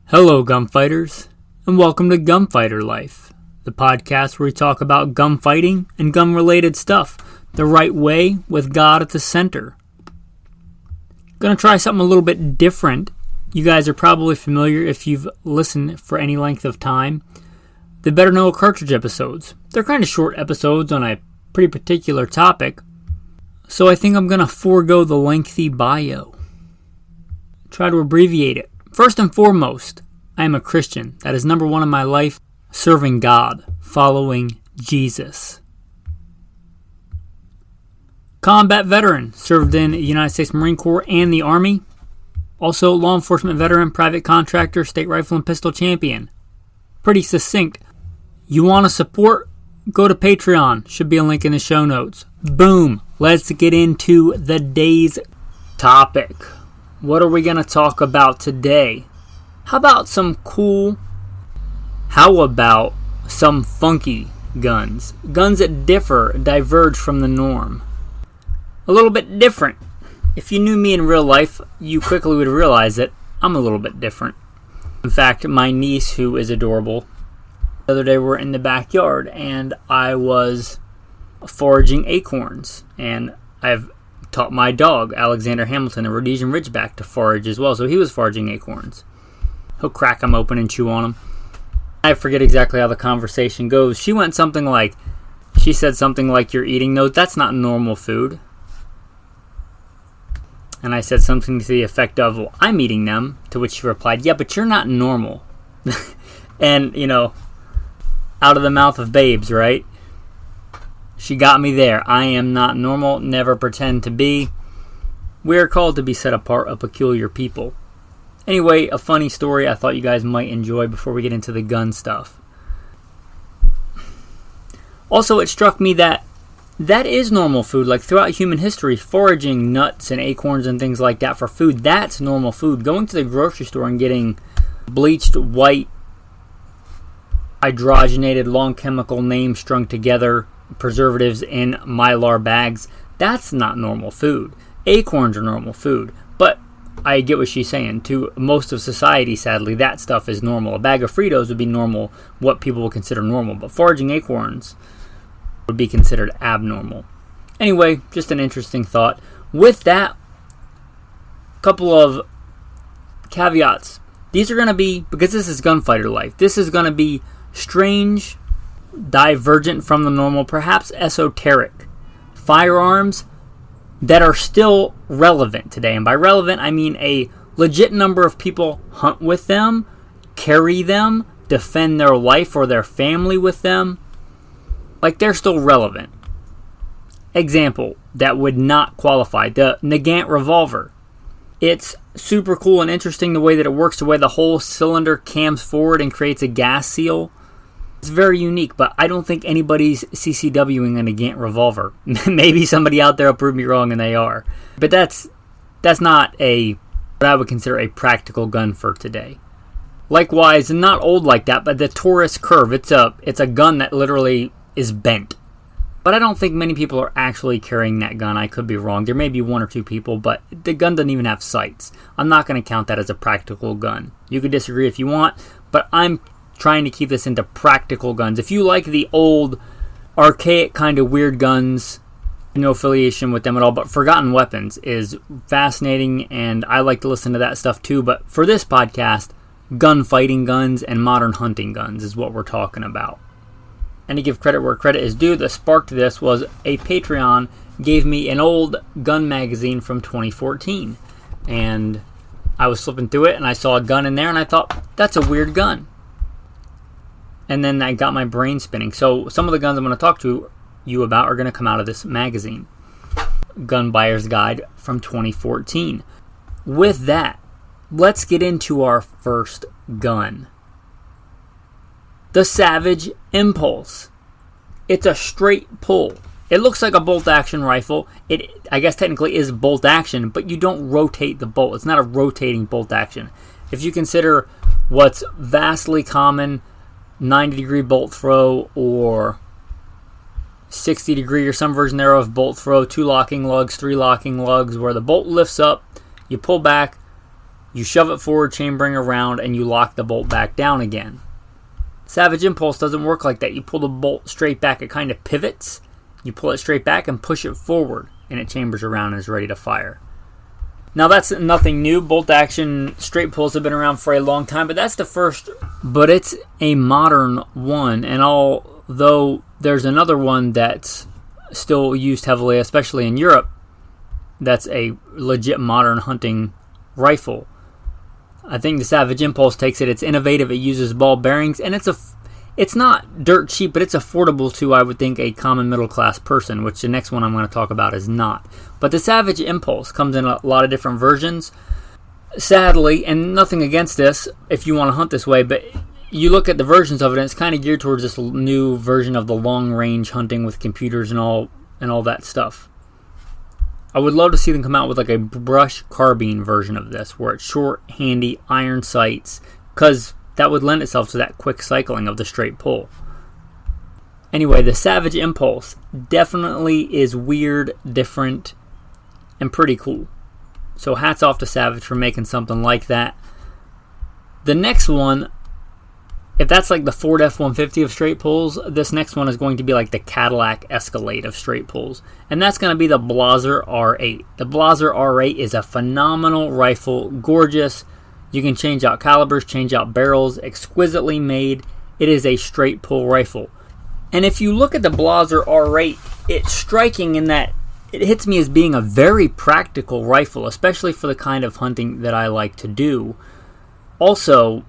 Hello, gunfighters, and welcome to Gunfighter Life, the podcast where we talk about gunfighting and gun-related stuff the right way with God at the center. Gonna try something a little bit different. You guys are probably familiar if you've listened for any length of time. The Better Know a Cartridge episodes. They're kind of short episodes on a pretty particular topic, so I think I'm gonna forego the lengthy bio. Try to abbreviate it. First and foremost, I am a Christian. That is number one in my life, serving God, following Jesus. Combat veteran, served in the United States Marine Corps and the Army. Also law enforcement veteran, private contractor, state rifle and pistol champion. Pretty succinct. You want to support? Go to Patreon. Should be a link in the show notes. Boom. Let's get into the day's topic. What are we going to talk about today? How about some funky guns? Guns that diverge from the norm. A little bit different. If you knew me in real life, you quickly would realize that I'm a little bit different. In fact, my niece, who is adorable, the other day we're in the backyard and I was foraging acorns. And I've taught my dog, Alexander Hamilton, the Rhodesian Ridgeback, to forage as well. So he was foraging acorns. He'll crack them open and chew on them. I forget exactly how the conversation goes. She said something like, "You're eating those. That's not normal food." And I said something to the effect of, "Well, I'm eating them." To which she replied, "Yeah, but you're not normal." And, out of the mouth of babes, right? She got me there. I am not normal, never pretend to be. We are called to be set apart, a peculiar people. Anyway, a funny story I thought you guys might enjoy before we get into the gun stuff. Also, it struck me that is normal food. Like throughout human history, foraging nuts and acorns and things like that for food, that's normal food. Going to the grocery store and getting bleached white, hydrogenated, long chemical names strung together preservatives in Mylar bags, that's not normal food. Acorns are normal food, but I get what she's saying. To most of society, sadly, that stuff is normal. A bag of Fritos would be normal, what people would consider normal, but foraging acorns would be considered abnormal. Anyway, just an interesting thought. With that, couple of caveats. These are going to be, because this is Gunfighter Life, this is going to be strange, divergent from the normal, perhaps esoteric firearms that are still relevant today. And by relevant, I mean a legit number of people hunt with them, carry them, defend their life or their family with them. Like, they're still relevant. Example that would not qualify: the Nagant revolver. It's super cool and interesting the way that it works, the way the whole cylinder cams forward and creates a gas seal. It's very unique, but I don't think anybody's CCWing a Nagant revolver. Maybe somebody out there will prove me wrong, and they are. But that's not what I would consider a practical gun for today. Likewise, not old like that, but the Taurus Curve. It's a gun that literally is bent. But I don't think many people are actually carrying that gun. I could be wrong. There may be one or two people, but the gun doesn't even have sights. I'm not going to count that as a practical gun. You could disagree if you want, but I'm trying to keep this into practical guns. If you like the old, archaic kind of weird guns, no affiliation with them at all, but Forgotten Weapons is fascinating, and I like to listen to that stuff too. But for this podcast, gunfighting guns and modern hunting guns is what we're talking about. And to give credit where credit is due, the spark to this was a Patreon gave me an old gun magazine from 2014. And I was flipping through it, and I saw a gun in there, and I thought, that's a weird gun. And then I got my brain spinning. So some of the guns I'm going to talk to you about are going to come out of this magazine, Gun Buyer's Guide from 2014. With that, let's get into our first gun. The Savage Impulse. It's a straight pull. It looks like a bolt-action rifle. It, I guess, technically is bolt-action, but you don't rotate the bolt. It's not a rotating bolt-action. If you consider what's vastly common, 90-degree bolt throw or 60-degree or some version thereof bolt throw, 2 locking lugs, 3 locking lugs, where the bolt lifts up, you pull back, You shove it forward, chambering around, and you lock the bolt back down again. Savage Impulse doesn't work like that. You pull the bolt straight back, it kind of pivots. You pull it straight back and push it forward, and it chambers around and is ready to fire. Now that's nothing new. Bolt action straight pulls have been around for a long time, but that's the first. But it's a modern one, and although there's another one that's still used heavily, especially in Europe, that's a legit modern hunting rifle. I think the Savage Impulse takes it. It's innovative. It uses ball bearings, and it's not dirt cheap, but it's affordable to, I would think, a common middle class person, which the next one I'm going to talk about is not. But the Savage Impulse comes in a lot of different versions. Sadly, and nothing against this if you want to hunt this way, but you look at the versions of it, and it's kind of geared towards this new version of the long range hunting with computers and all that stuff. I would love to see them come out with like a brush carbine version of this, where it's short, handy, iron sights, because that would lend itself to that quick cycling of the straight pull. Anyway, the Savage Impulse definitely is weird, different, and pretty cool. So hats off to Savage for making something like that. The next one, if that's like the Ford F-150 of straight pulls, this next one is going to be like the Cadillac Escalade of straight pulls. And that's going to be the Blaser R8. The Blaser R8 is a phenomenal rifle, gorgeous. You can change out calibers, change out barrels, exquisitely made. It is a straight pull rifle. And if you look at the Blaser R8, it's striking in that it hits me as being a very practical rifle, especially for the kind of hunting that I like to do. Also,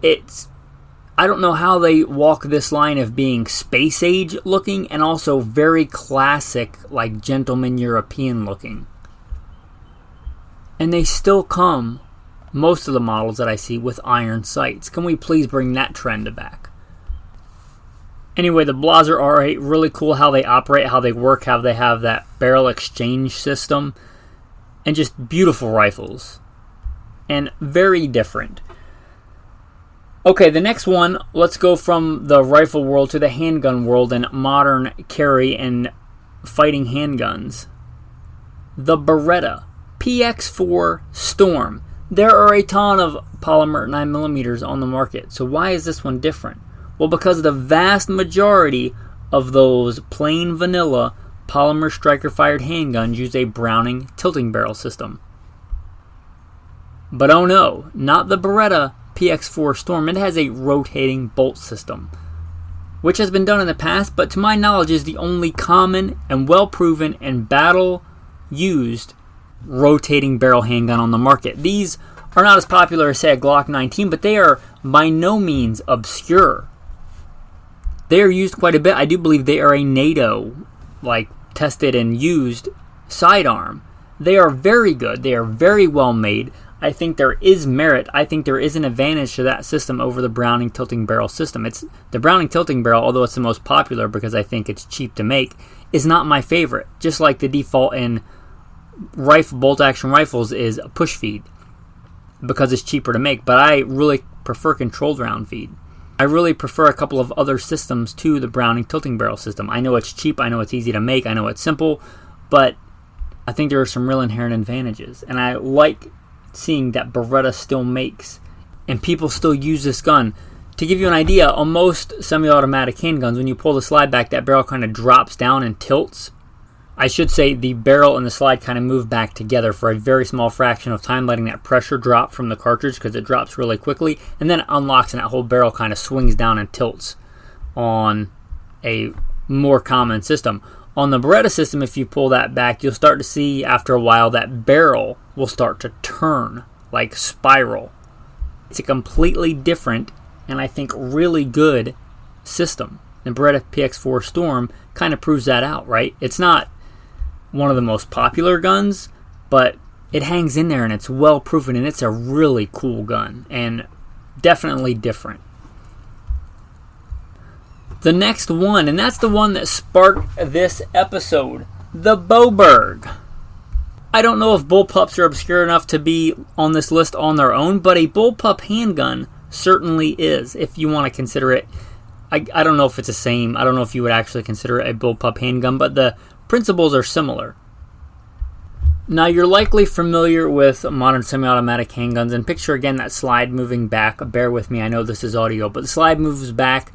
I don't know how they walk this line of being space age looking and also very classic, like gentleman European looking. And they still come, most of the models that I see, with iron sights. Can we please bring that trend back? Anyway, the Blaser R8, really cool how they operate, how they work, how they have that barrel exchange system, and just beautiful rifles. And very different. Okay, the next one, let's go from the rifle world to the handgun world and modern carry and fighting handguns. The Beretta PX4 Storm. There are a ton of polymer 9mm on the market, so why is this one different? Well, because the vast majority of those plain vanilla polymer striker-fired handguns use a Browning tilting barrel system. But oh no, not the Beretta PX4 Storm. It has a rotating bolt system, which has been done in the past, but to my knowledge is the only common and well-proven and battle-used rotating barrel handgun on the market. These are not as popular as, say, a Glock 19, but they are by no means obscure. They are used quite a bit. I do believe they are a NATO, tested and used sidearm. They are very good. They are very well made. I think there is merit. I think there is an advantage to that system over the Browning tilting barrel system. It's the Browning tilting barrel, although it's the most popular because I think it's cheap to make, is not my favorite. Just like the default in bolt action rifles is push feed because it's cheaper to make. But I really prefer controlled round feed. I really prefer a couple of other systems to the Browning tilting barrel system. I know it's cheap. I know it's easy to make. I know it's simple, but I think there are some real inherent advantages, and I like seeing that Beretta still makes and people still use this gun. To give you an idea, on most semi-automatic handguns, when you pull the slide back, that barrel kind of drops down and tilts. I should say the barrel and the slide kind of move back together for a very small fraction of time, letting that pressure drop from the cartridge because it drops really quickly, and then it unlocks and that whole barrel kind of swings down and tilts on a more common system. On the Beretta system, if you pull that back, you'll start to see after a while that barrel will start to turn, like spiral. It's a completely different and I think really good system. The Beretta PX4 Storm kind of proves that out, right? It's not one of the most popular guns, but it hangs in there and it's well proven, and it's a really cool gun and definitely different. The next one, and that's the one that sparked this episode, the Boberg. I don't know if bullpups are obscure enough to be on this list on their own, but a bullpup handgun certainly is, if you want to consider it. I don't know if it's the same. I don't know if you would actually consider it a bullpup handgun, but the principles are similar. Now, you're likely familiar with modern semi-automatic handguns, and picture again that slide moving back. Bear with me, I know this is audio, but the slide moves back.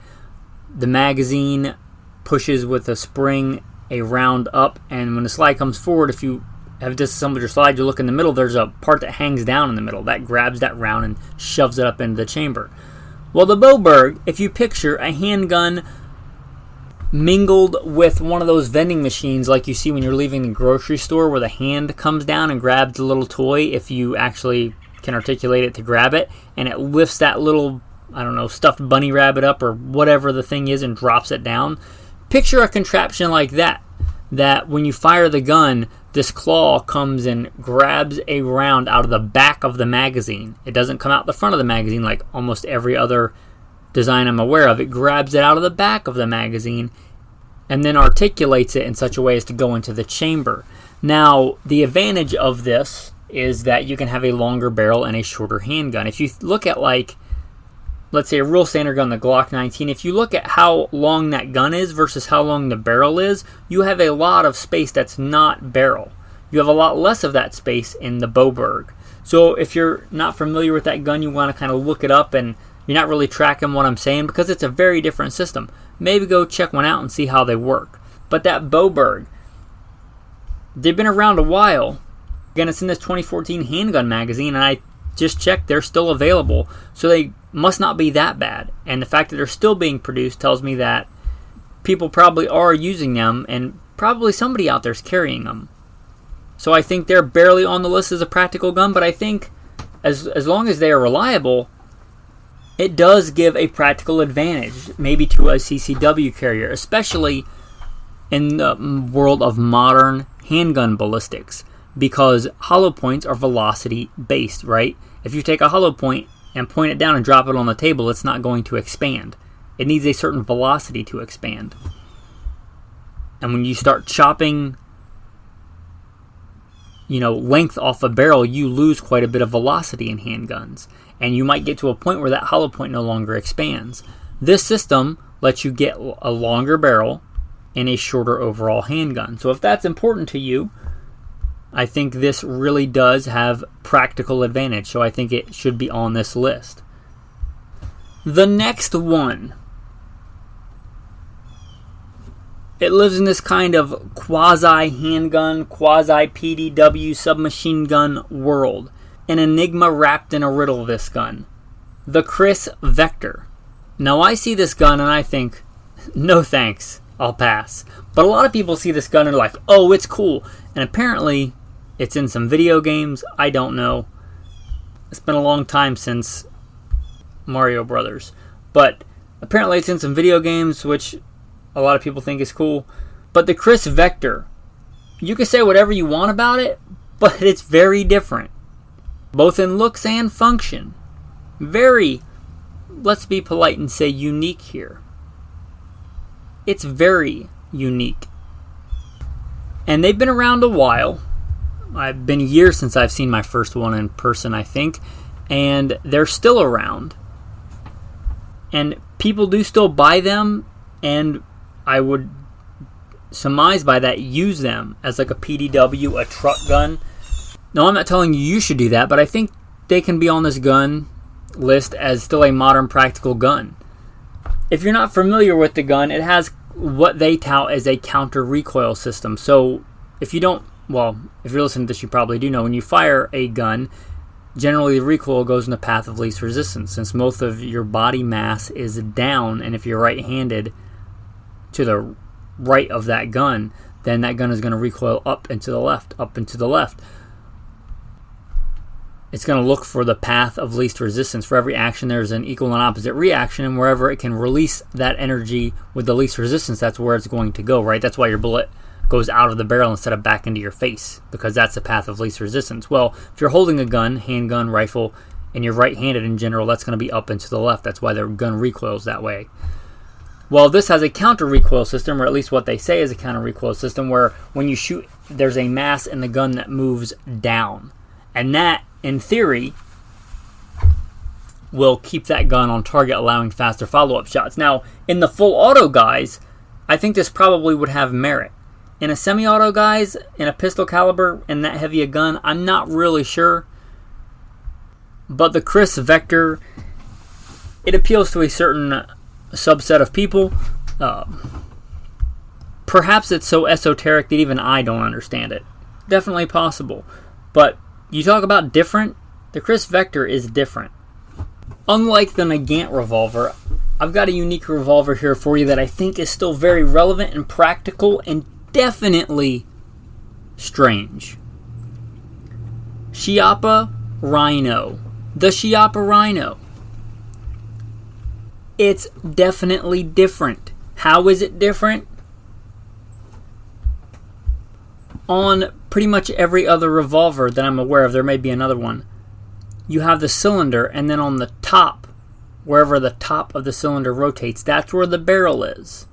The magazine pushes with a spring a round up, and when the slide comes forward, if you have disassembled your slide, you look in the middle, there's a part that hangs down in the middle. That grabs that round and shoves it up into the chamber. Well, the Boberg, if you picture a handgun mingled with one of those vending machines like you see when you're leaving the grocery store, where the hand comes down and grabs the little toy, if you actually can articulate it to grab it, and it lifts that little, I don't know, stuffed bunny rabbit up or whatever the thing is and drops it down. Picture a contraption like that when you fire the gun, this claw comes and grabs a round out of the back of the magazine. It doesn't come out the front of the magazine like almost every other design I'm aware of. It grabs it out of the back of the magazine and then articulates it in such a way as to go into the chamber. Now, the advantage of this is that you can have a longer barrel and a shorter handgun. If you look at, like, let's say a real standard gun, the Glock 19, if you look at how long that gun is versus how long the barrel is, you have a lot of space that's not barrel. You have a lot less of that space in the Boberg. So if you're not familiar with that gun, you want to kind of look it up, and you're not really tracking what I'm saying because it's a very different system. Maybe go check one out and see how they work. But that Boberg, they've been around a while. Again, it's in this 2014 handgun magazine, and I just checked, they're still available. So they must not be that bad. And the fact that they're still being produced tells me that people probably are using them, and probably somebody out there is carrying them. So I think they're barely on the list as a practical gun, but I think as long as they are reliable, it does give a practical advantage, maybe to a CCW carrier, especially in the world of modern handgun ballistics, because hollow points are velocity based, right? If you take a hollow point and point it down and drop it on the table, it's not going to expand. It needs a certain velocity to expand. And when you start chopping, length off a barrel, you lose quite a bit of velocity in handguns. And you might get to a point where that hollow point no longer expands. This system lets you get a longer barrel and a shorter overall handgun. So if that's important to you, I think this really does have practical advantage. So I think it should be on this list. The next one, it lives in this kind of quasi-handgun, quasi-PDW submachine gun world. An enigma wrapped in a riddle, this gun. The Chris Vector. Now, I see this gun and I think, no thanks, I'll pass. But a lot of people see this gun and are like, oh, it's cool. And apparently, it's in some video games. I don't know. It's been a long time since Mario Brothers. But apparently it's in some video games, which a lot of people think is cool. But the Chris Vector, you can say whatever you want about it, but it's very different, both in looks and function. Very, let's be polite and say unique here. It's very unique. And they've been around a while. I've been years since I've seen my first one in person, I think. And they're still around. And people do still buy them, and I would surmise by that use them as like a PDW, a truck gun. Now, I'm not telling you you should do that, but I think they can be on this gun list as still a modern practical gun. If you're not familiar with the gun, it has what they tout as a counter recoil system. So if you don't, well, if you're listening to this, you probably do know, when you fire a gun, generally the recoil goes in the path of least resistance, since most of your body mass is down, and if you're right-handed to the right of that gun, then that gun is going to recoil up and to the left, up and to the left. It's going to look for the path of least resistance. For every action, there's an equal and opposite reaction, and wherever it can release that energy with the least resistance, that's where it's going to go, right? That's why your bullet goes out of the barrel instead of back into your face, because that's the path of least resistance. Well, if you're holding a gun, handgun, rifle, and you're right-handed in general, that's going to be up and to the left. That's why their gun recoils that way. Well, this has a counter recoil system, or at least what they say is a counter recoil system, where when you shoot, there's a mass in the gun that moves down. And that, in theory, will keep that gun on target, allowing faster follow-up shots. Now, in the full auto guys, I think this probably would have merit. In a semi-auto, guys, in a pistol caliber and that heavy a gun, I'm not really sure. But the Kriss Vector, it appeals to a certain subset of people. Perhaps it's so esoteric that even I don't understand it. Definitely possible. But you talk about different, the Kriss Vector is different. Unlike the Nagant revolver, I've got a unique revolver here for you that I think is still very relevant and practical and definitely strange. Schiappa Rhino. The Schiappa Rhino. It's definitely different. How is it different? On pretty much every other revolver that I'm aware of, there may be another one, you have the cylinder, and then on the top, wherever the top of the cylinder rotates, that's where the barrel is.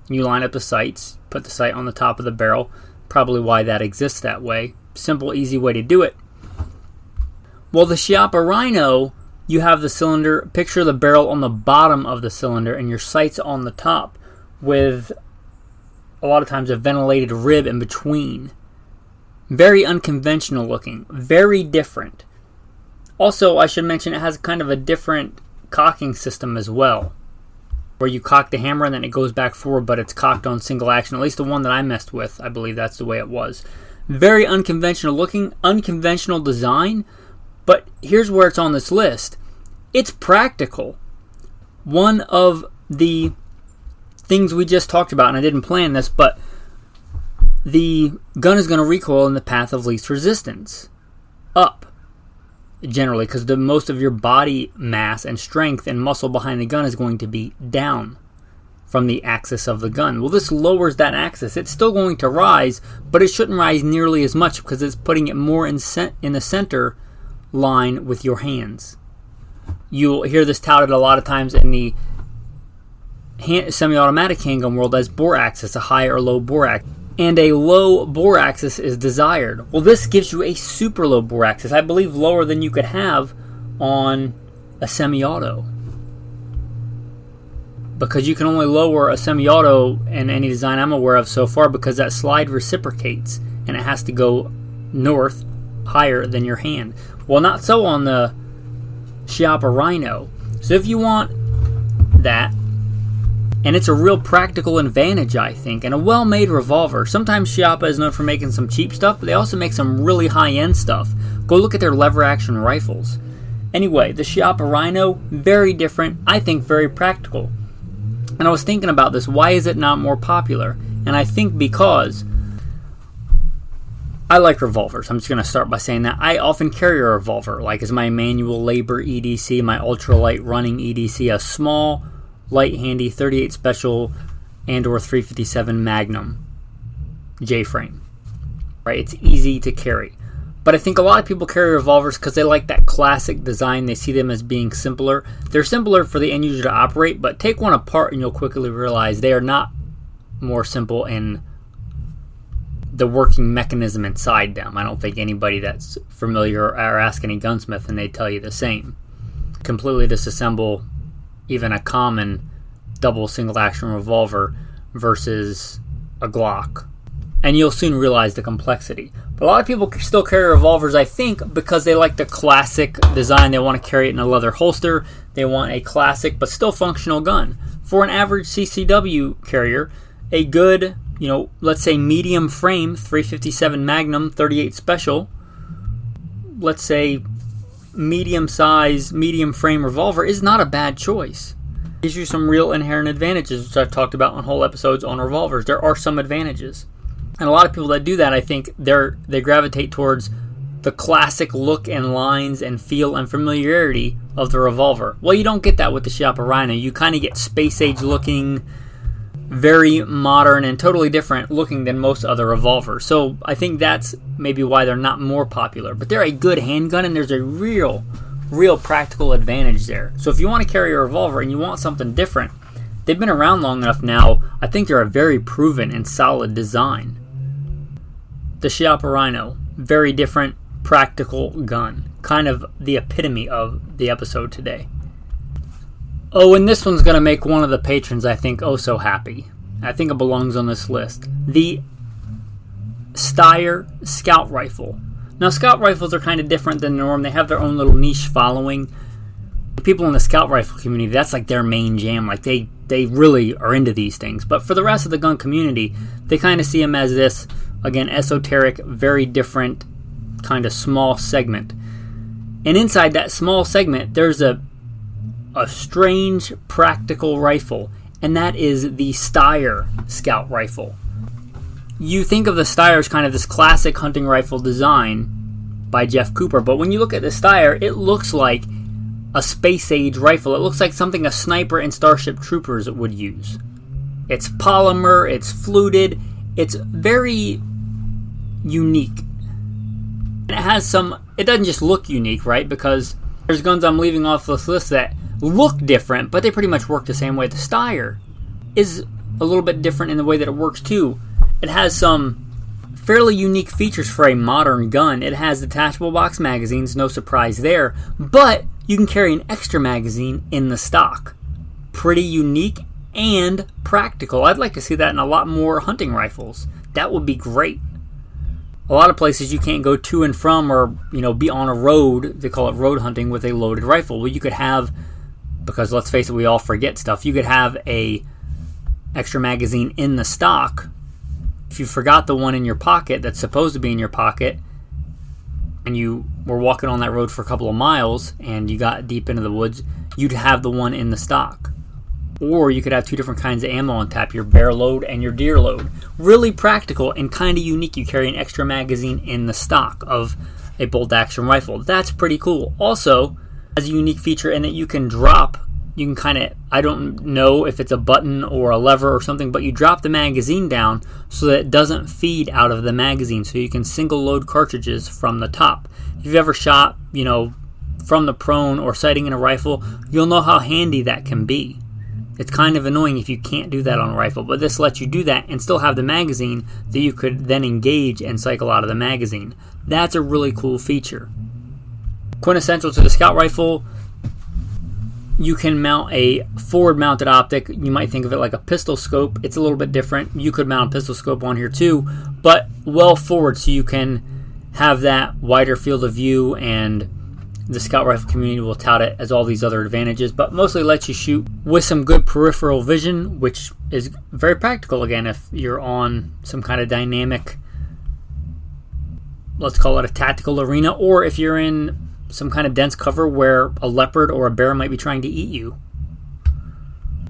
You line up the sights, put the sight on the top of the barrel, probably why that exists that way. Simple, easy way to do it. Well, the Schiappa Rhino, you have the cylinder, picture the barrel on the bottom of the cylinder and your sights on the top with a lot of times a ventilated rib in between. Very unconventional looking, very different. Also, I should mention it has kind of a different cocking system as well, where you cock the hammer and then it goes back forward, but it's cocked on single action. At least the one that I messed with, I believe that's the way it was. Very unconventional looking, unconventional design, but here's where it's on this list. It's practical. One of the things we just talked about, and I didn't plan this, but the gun is going to recoil in the path of least resistance. Up. Generally, because the most of your body mass and strength and muscle behind the gun is going to be down from the axis of the gun. Well, this lowers that axis. It's still going to rise, but it shouldn't rise nearly as much because it's putting it more in the center line with your hands. You'll hear this touted a lot of times in the semi-automatic handgun world as bore axis, a high or low bore axis. And a low bore axis is desired. Well, this gives you a super low bore axis. I believe lower than you could have on a semi-auto. Because you can only lower a semi-auto in any design I'm aware of so far because that slide reciprocates and it has to go north higher than your hand. Well, not so on the Schiappa Rhino. So if you want that, and it's a real practical advantage, I think, and a well-made revolver. Sometimes Schiappa is known for making some cheap stuff, but they also make some really high-end stuff. Go look at their lever-action rifles. Anyway, the Schiappa Rhino, very different, I think very practical. And I was thinking about this, why is it not more popular? And I think because I like revolvers. I'm just going to start by saying that. I often carry a revolver, like as my manual labor EDC, my ultralight running EDC, a small, light handy 38 special and or 357 Magnum J-frame. Right? It's easy to carry. But I think a lot of people carry revolvers because they like that classic design. They see them as being simpler. They're simpler for the end user to operate, but take one apart and you'll quickly realize they are not more simple in the working mechanism inside them. I don't think anybody that's familiar or ask any gunsmith and they tell you the same. Completely disassemble even a common double single action revolver versus a Glock. And you'll soon realize the complexity. But a lot of people still carry revolvers, I think, because they like the classic design. They want to carry it in a leather holster. They want a classic but still functional gun. For an average CCW carrier, a good, let's say medium frame 357 Magnum 38 Special, let's say medium size, medium frame revolver is not a bad choice. It gives you some real inherent advantages, which I've talked about on whole episodes on revolvers. There are some advantages. And a lot of people that do that, I think, they gravitate towards the classic look and lines and feel and familiarity of the revolver. Well, you don't get that with the Schiappa Rhino. You kind of get space age looking, very modern and totally different looking than most other revolvers. So I think that's maybe why they're not more popular. But they're a good handgun and there's a real practical advantage there. So if you want to carry a revolver and you want something different, they've been around long enough now. I think they're a very proven and solid design. The Schiappa Rhino, very different, practical gun. Kind of the epitome of the episode today. Oh, and this one's going to make one of the patrons, I think, oh so happy. I think it belongs on this list. The Steyr Scout Rifle. Now, scout rifles are kind of different than the norm. They have their own little niche following. People in the scout rifle community, that's like their main jam. Like they really are into these things. But for the rest of the gun community, they kind of see them as this, again, esoteric, very different kind of small segment. And inside that small segment, there's a strange practical rifle, and that is the Steyr Scout Rifle. You think of the Steyr as kind of this classic hunting rifle design by Jeff Cooper, but when you look at the Steyr, it looks like a space-age rifle. It looks like something a sniper in Starship Troopers would use. It's polymer, it's fluted, it's very unique. And it doesn't just look unique, right? Because there's guns I'm leaving off this list that look different, but they pretty much work the same way. The Steyr is a little bit different in the way that it works too. It has some fairly unique features for a modern gun. It has detachable box magazines, no surprise there, but you can carry an extra magazine in the stock. Pretty unique and practical. I'd like to see that in a lot more hunting rifles. That would be great. A lot of places you can't go to and from or, be on a road, they call it road hunting, with a loaded rifle. Well, you could have, because let's face it, we all forget stuff, you could have a extra magazine in the stock. If you forgot the one in your pocket that's supposed to be in your pocket, and you were walking on that road for a couple of miles and you got deep into the woods, you'd have the one in the stock. Or you could have two different kinds of ammo on tap, your bear load and your deer load. Really practical and kind of unique. You carry an extra magazine in the stock of a bolt action rifle. That's pretty cool. Also, has a unique feature in that you can drop, I don't know if it's a button or a lever or something, but you drop the magazine down so that it doesn't feed out of the magazine, so you can single load cartridges from the top. If you've ever shot, from the prone or sighting in a rifle, you'll know how handy that can be. It's kind of annoying if you can't do that on a rifle, but this lets you do that and still have the magazine that you could then engage and cycle out of the magazine. That's a really cool feature. Quintessential to the scout rifle, you can mount a forward-mounted optic. You might think of it like a pistol scope. It's a little bit different. You could mount a pistol scope on here too, but well forward, so you can have that wider field of view, and the scout rifle community will tout it as all these other advantages, but mostly lets you shoot with some good peripheral vision, which is very practical, again, if you're on some kind of dynamic, let's call it a tactical arena, or if you're in some kind of dense cover where a leopard or a bear might be trying to eat you,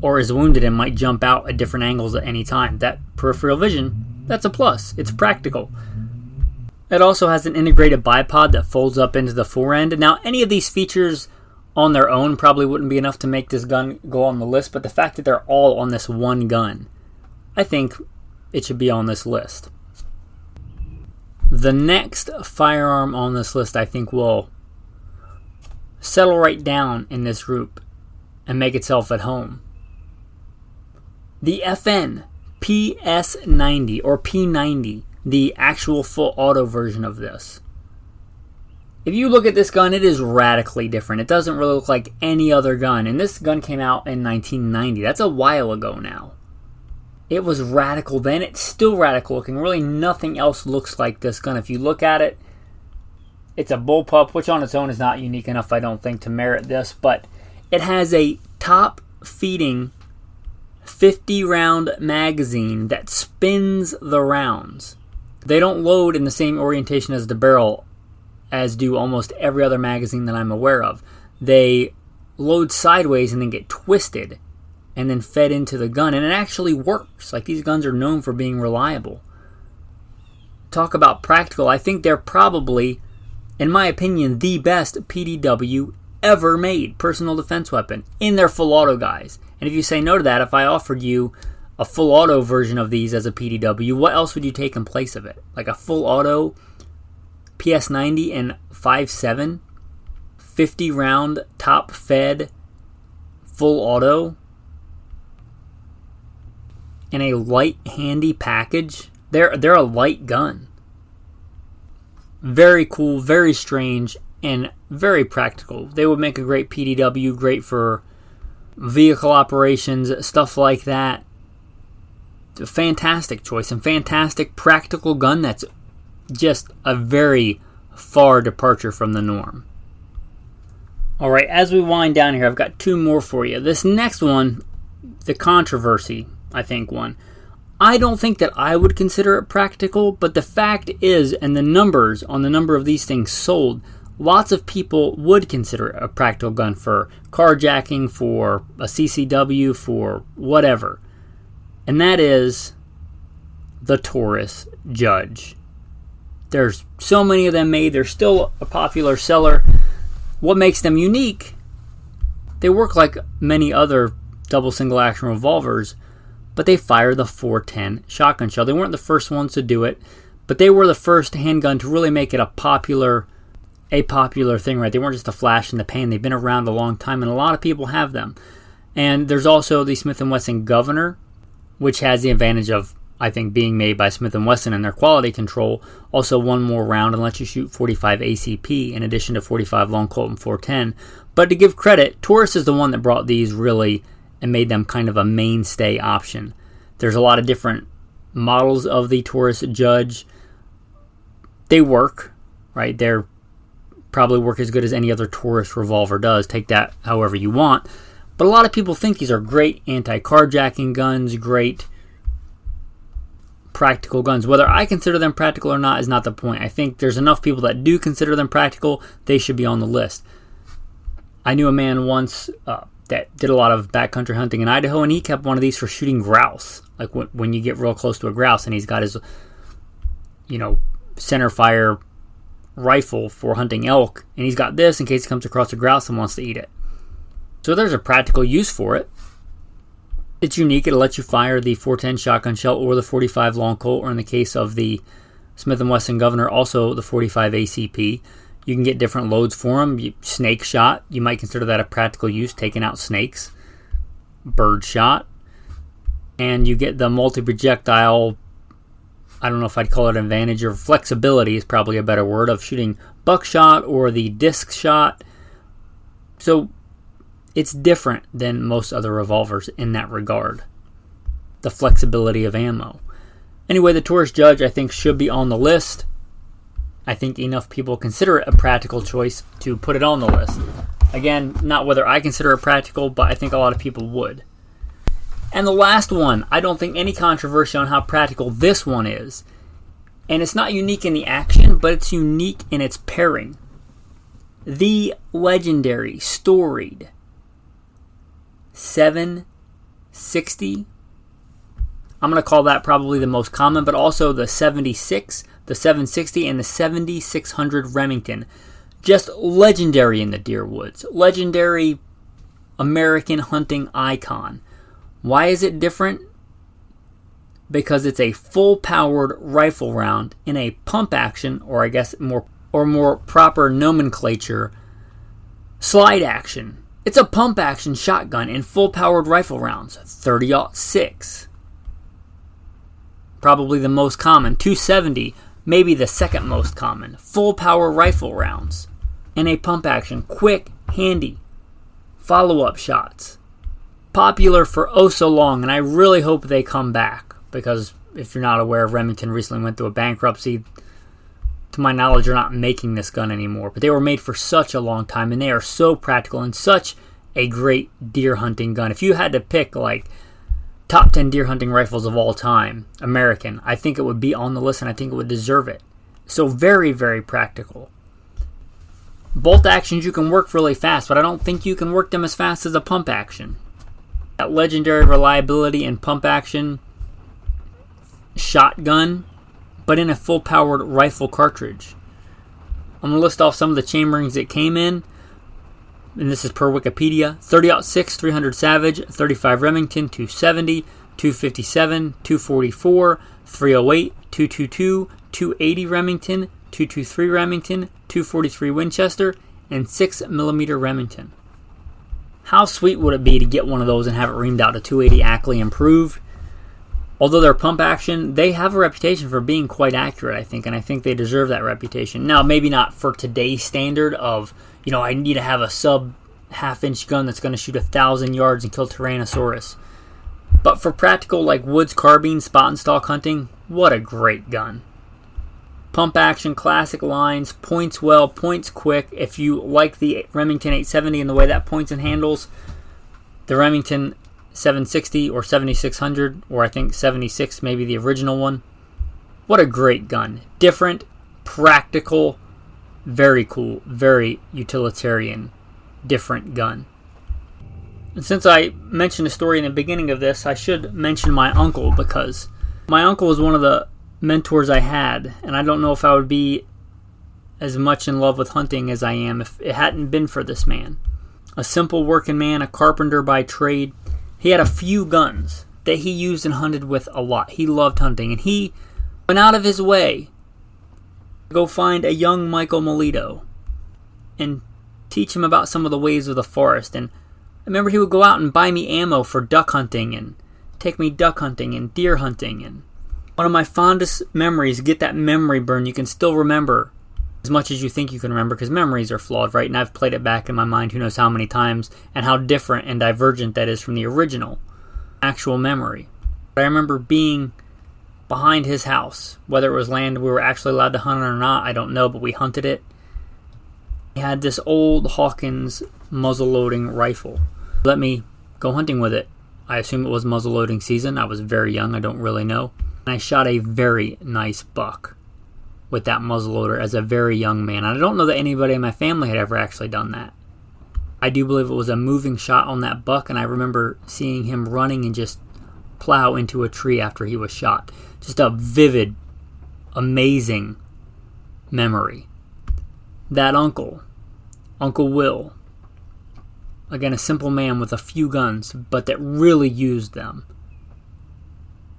or is wounded and might jump out at different angles at any time. That peripheral vision, that's a plus. It's practical. It also has an integrated bipod that folds up into the fore end. Now, any of these features on their own probably wouldn't be enough to make this gun go on the list, but the fact that they're all on this one gun, I think it should be on this list. The next firearm on this list, I think, will settle right down in this group and make itself at home. The FN PS90 or P90, the actual full auto version of this. If you look at this gun, it is radically different. It doesn't really look like any other gun. And this gun came out in 1990. That's a while ago now. It was radical then. It's still radical looking. Really nothing else looks like this gun. If you look at it, it's a bullpup, which on its own is not unique enough, I don't think, to merit this. But it has a top-feeding 50-round magazine that spins the rounds. They don't load in the same orientation as the barrel as do almost every other magazine that I'm aware of. They load sideways and then get twisted and then fed into the gun, and it actually works. Like, these guns are known for being reliable. Talk about practical. I think they're probably, in my opinion, the best PDW ever made personal defense weapon in their full auto guys. And if you say no to that, if I offered you a full auto version of these as a PDW, what else would you take in place of it? Like a full auto PS90 and 5.7, 50 round top fed full auto in a light handy package. They're a light gun. Very cool, very strange, and very practical. They would make a great PDW, great for vehicle operations, stuff like that. a fantastic choice and fantastic practical gun that's just a very far departure from the norm. Alright, as we wind down here, I've got two more for you. This next one, the controversy, I think one. I don't think that I would consider it practical, but the fact is, and the numbers on the number of these things sold, lots of people would consider it a practical gun for carjacking, for a CCW, for whatever. And that is the Taurus Judge. There's so many of them made. They're still a popular seller. What makes them unique? They work like many other double single action revolvers, but they fire the 410 shotgun shell. They weren't the first ones to do it, but they were the first handgun to really make it a popular thing, right? They weren't just a flash in the pan. They've been around a long time, and a lot of people have them. And there's also the Smith & Wesson Governor, which has the advantage of, I think, being made by Smith & Wesson and their quality control. Also one more round and lets you shoot 45 ACP in addition to 45 long Colt and 410. But to give credit, Taurus is the one that brought these really and made them kind of a mainstay option. There's a lot of different models of the Taurus Judge. They work, right? They're probably work as good as any other Taurus revolver does. Take that however you want. But a lot of people think these are great anti-carjacking guns, great practical guns. Whether I consider them practical or not is not the point. I think there's enough people that do consider them practical, they should be on the list. I knew a man once that did a lot of backcountry hunting in Idaho, and he kept one of these for shooting grouse. Like when you get real close to a grouse, and he's got his, center fire rifle for hunting elk, and he's got this in case he comes across a grouse and wants to eat it. So there's a practical use for it. It's unique. It'll let you fire the 410 shotgun shell or the 45 long Colt, or in the case of the Smith & Wesson Governor, also the 45 ACP. You can get different loads for them. Snake shot, you might consider that a practical use, taking out snakes. Bird shot. And you get the multi-projectile, I don't know if I'd call it an advantage, or flexibility is probably a better word, of shooting buckshot or the disc shot. So it's different than most other revolvers in that regard. The flexibility of ammo. Anyway, the Taurus Judge, I think, should be on the list. I think enough people consider it a practical choice to put it on the list. Again, not whether I consider it practical, but I think a lot of people would. And the last one, I don't think any controversy on how practical this one is. And it's not unique in the action, but it's unique in its pairing. The legendary, storied 760. I'm going to call that probably the most common, but also the 76, the 760, and the 7600 Remington. Just legendary in the deer woods. Legendary American hunting icon. Why is it different? Because it's a full-powered rifle round in a pump action, or I guess more proper nomenclature, slide action. It's a pump action shotgun in full-powered rifle rounds. 30-06. Probably the most common. 270, maybe the second most common. Full-power rifle rounds in a pump action. Quick, handy. Follow-up shots. Popular for oh so long, and I really hope they come back, because if you're not aware, Remington recently went through a bankruptcy. To my knowledge, they're not making this gun anymore, but they were made for such a long time, and they are so practical and such a great deer hunting gun. If you had to pick like top 10 deer hunting rifles of all time, American, I think it would be on the list, and I think it would deserve it. So very, very practical. Bolt actions you can work really fast, but I don't think you can work them as fast as a pump action. That legendary reliability and pump action shotgun, but in a full-powered rifle cartridge. I'm going to list off some of the chamberings it came in, and this is per Wikipedia. 30-06 300 Savage, 35 Remington, 270, 257, 244, 308, 222, 280 Remington, 223 Remington, 243 Winchester, and 6mm Remington. How sweet would it be to get one of those and have it reamed out to 280 Ackley improved? Although they're pump action, they have a reputation for being quite accurate, I think, and I think they deserve that reputation. Now, maybe not for today's standard of, I need to have a sub half-inch gun that's going to shoot 1,000 yards and kill Tyrannosaurus. But for practical like woods carbine, spot and stalk hunting, what a great gun. Pump action, classic lines, points well, points quick. If you like the Remington 870 and the way that points and handles, the Remington 760 or 7600, or I think 76, maybe the original one. What a great gun. Different, practical, very cool, very utilitarian, different gun. And since I mentioned a story in the beginning of this, I should mention my uncle, because my uncle was one of the mentors I had, and I don't know if I would be as much in love with hunting as I am if it hadn't been for this man. A simple working man, a carpenter by trade. He had a few guns that he used and hunted with a lot. He loved hunting, and he went out of his way to go find a young Michael Melito and teach him about some of the ways of the forest. And I remember he would go out and buy me ammo for duck hunting and take me duck hunting and deer hunting. And one of my fondest memories, get that memory burn, you can still remember as much as you think you can remember, because memories are flawed, right? And I've played it back in my mind who knows how many times, and how different and divergent that is from the original actual memory. But I remember being behind his house, whether it was land we were actually allowed to hunt or not, I don't know, but we hunted it. He had this old Hawkins muzzle-loading rifle. Let me go hunting with it. I assume it was muzzle-loading season. I was very young, I don't really know. And I shot a very nice buck with that muzzleloader as a very young man. And I don't know that anybody in my family had ever actually done that. I do believe it was a moving shot on that buck, and I remember seeing him running and just plow into a tree after he was shot. Just a vivid, amazing memory. That uncle, Uncle Will, again, a simple man with a few guns, but that really used them.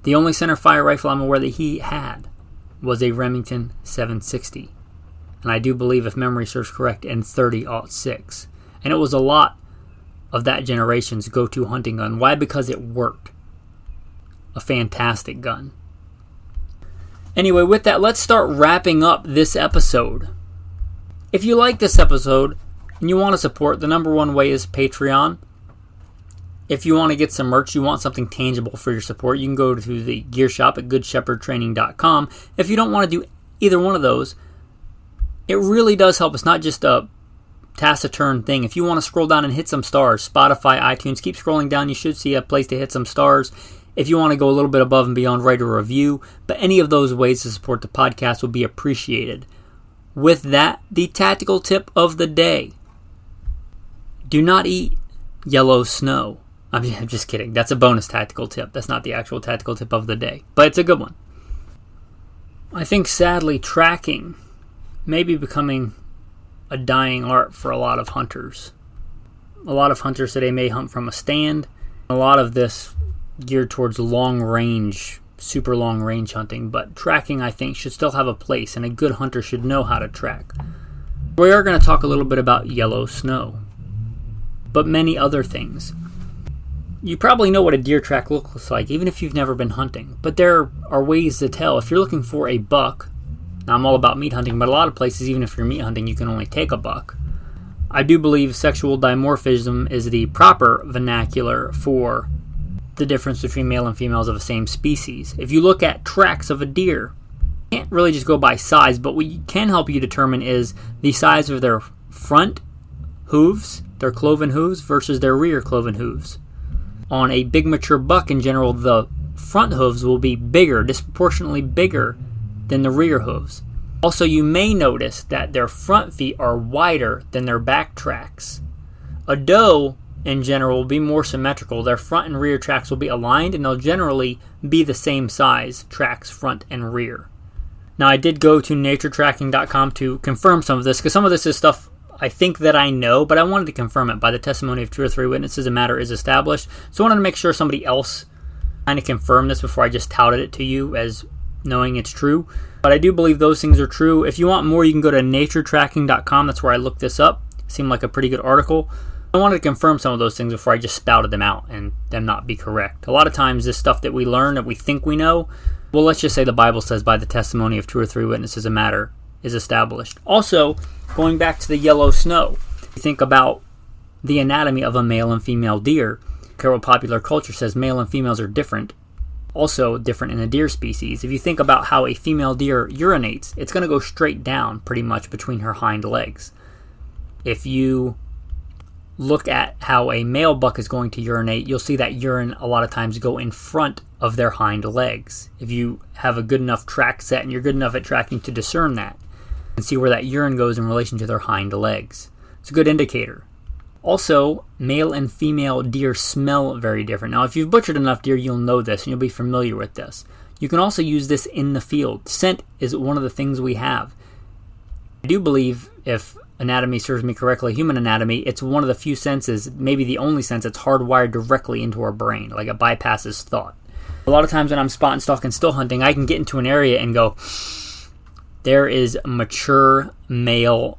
The only centerfire rifle I'm aware that he had was a Remington 760. And I do believe, if memory serves correct, in 30-06. And it was a lot of that generation's go-to hunting gun. Why? Because it worked. A fantastic gun. Anyway, with that, let's start wrapping up this episode. If you like this episode and you want to support, the number one way is Patreon. If you want to get some merch, you want something tangible for your support, you can go to the gear shop at goodshepherdtraining.com. If you don't want to do either one of those, it really does help. It's not just a taciturn thing. If you want to scroll down and hit some stars, Spotify, iTunes, keep scrolling down. You should see a place to hit some stars. If you want to go a little bit above and beyond, write a review. But any of those ways to support the podcast would be appreciated. With that, the tactical tip of the day. Do not eat yellow snow. I'm just kidding. That's a bonus tactical tip. That's not the actual tactical tip of the day. But it's a good one. I think, sadly, tracking may be becoming a dying art for a lot of hunters. A lot of hunters today may hunt from a stand. A lot of this geared towards long range, super long range hunting. But tracking, I think, should still have a place, and a good hunter should know how to track. We are going to talk a little bit about yellow snow, but many other things. You probably know what a deer track looks like, even if you've never been hunting. But there are ways to tell. If you're looking for a buck, now I'm all about meat hunting, but a lot of places, even if you're meat hunting, you can only take a buck. I do believe sexual dimorphism is the proper vernacular for the difference between male and females of the same species. If you look at tracks of a deer, you can't really just go by size, but what can help you determine is the size of their front hooves, their cloven hooves, versus their rear cloven hooves. On a big mature buck, in general, the front hooves will be bigger, disproportionately bigger than the rear hooves. Also, you may notice that their front feet are wider than their back tracks. A doe, in general, will be more symmetrical. Their front and rear tracks will be aligned, and they'll generally be the same size, tracks front and rear. Now, I did go to naturetracking.com to confirm some of this, because some of this is stuff I think that I know, but I wanted to confirm it by the testimony of 2 or 3 witnesses. A matter is established. So I wanted to make sure somebody else kind of confirmed this before I just touted it to you as knowing it's true. But I do believe those things are true. If you want more, you can go to naturetracking.com. That's where I looked this up. Seemed like a pretty good article. I wanted to confirm some of those things before I just spouted them out and them not be correct. A lot of times this stuff that we learn that we think we know, well, let's just say the Bible says by the testimony of 2 or 3 witnesses a matter is established. Also, going back to the yellow snow, you think about the anatomy of a male and female deer. care what popular culture says, male and females are different. Also different in the deer species. If you think about how a female deer urinates, it's going to go straight down pretty much between her hind legs. If you look at how a male buck is going to urinate, you'll see that urine a lot of times go in front of their hind legs. If you have a good enough track set and you're good enough at tracking to discern that and see where that urine goes in relation to their hind legs, it's a good indicator. Also, male and female deer smell very different. Now, if you've butchered enough deer, you'll know this and you'll be familiar with this. You can also use this in the field. Scent is one of the things we have. I do believe, if anatomy serves me correctly, human anatomy, it's one of the few senses, maybe the only sense, that's hardwired directly into our brain, like it bypasses thought. A lot of times when I'm spot and stalk and still hunting, I can get into an area and go, there is mature male,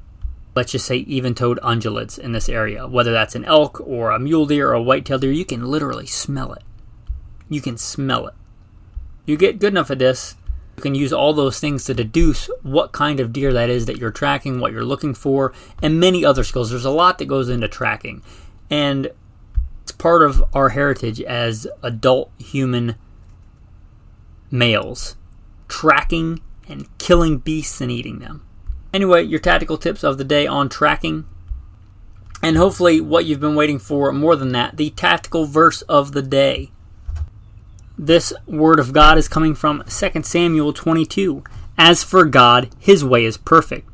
let's just say even-toed ungulates in this area. Whether that's an elk or a mule deer or a white-tailed deer, you can literally smell it. You can smell it. You get good enough at this, you can use all those things to deduce what kind of deer that is that you're tracking, what you're looking for, and many other skills. There's a lot that goes into tracking. And it's part of our heritage as adult human males. Tracking and killing beasts and eating them. Anyway, your tactical tips of the day on tracking. And hopefully what you've been waiting for, more than that, the tactical verse of the day. This word of God is coming from 2 Samuel 22. As for God, his way is perfect.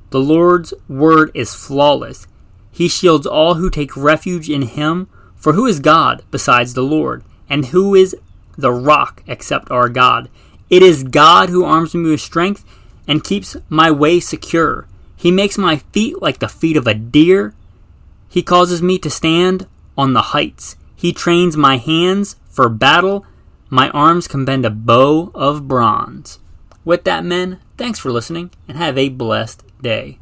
The Lord's word is flawless. He shields all who take refuge in him. For who is God besides the Lord? And who is the rock except our God? It is God who arms me with strength and keeps my way secure. He makes my feet like the feet of a deer. He causes me to stand on the heights. He trains my hands for battle. My arms can bend a bow of bronze. With that, men, thanks for listening and have a blessed day.